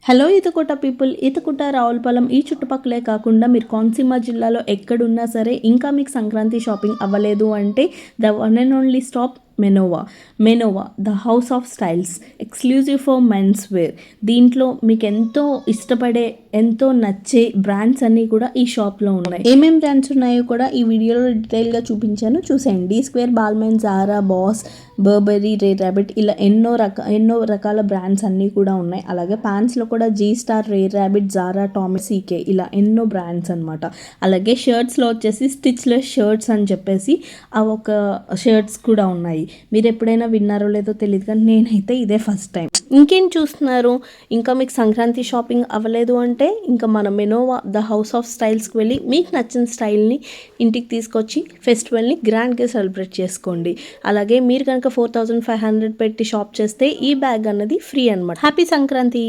Hello Ethakota people, Ethakota Ravulapalem ఈ చుట్టుపక్కలే కాకుండా మీరు కోనసీమ జిల్లాలో ఎక్కడున్నా సరే ఇంకా మీకు సంక్రాంతి షాపింగ్ అవ్వలేదు అంటే the one and only stop మెనోవా the house of styles exclusive for mens wear. దీంట్లో మీకు ఎంతో ఇష్టపడే ఎంతో నచ్చే బ్రాండ్స్ అన్నీ కూడా ఈ షాప్లో ఉన్నాయి. ఏమేం బ్రాండ్స్ ఉన్నాయో కూడా ఈ వీడియోలో డీటెయిల్గా చూపించాను, చూసేయండి. D square, Balmain, Zara, Boss, Burberry, rare rabbit ఇలా ఎన్నో రకాల బ్రాండ్స్ అన్నీ కూడా ఉన్నాయి. అలాగే ప్యాంట్స్లో కూడా జీ స్టార్, రే ర్యాబిట్, జారా, టామీ, సీకే ఇలా ఎన్నో బ్రాండ్స్ అనమాట. అలాగే షర్ట్స్లో వచ్చేసి స్టిచ్లెస్ షర్ట్స్ అని చెప్పేసి ఆ ఒక షర్ట్స్ కూడా ఉన్నాయి. మీరు ఎప్పుడైనా విన్నారో లేదో తెలియదు, కానీ నేనైతే ఇదే ఫస్ట్ టైం. ఇంకేం చూస్తున్నారు? ఇంకా మీకు సంక్రాంతి షాపింగ్ అవ్వలేదు అంటే ఇంకా మన మెనోవా ద హౌస్ ఆఫ్ స్టైల్స్కి వెళ్ళి మీకు నచ్చిన స్టైల్ని ఇంటికి తీసుకొచ్చి ఫెస్టివల్ని గ్రాండ్గా సెలబ్రేట్ చేసుకోండి. అలాగే మీరు కనుక 4500 పెట్టి షాప్ చేస్తే ఈ బ్యాగ్ అన్నది ఫ్రీ అనమాట. హ్యాపీ సంక్రాంతి.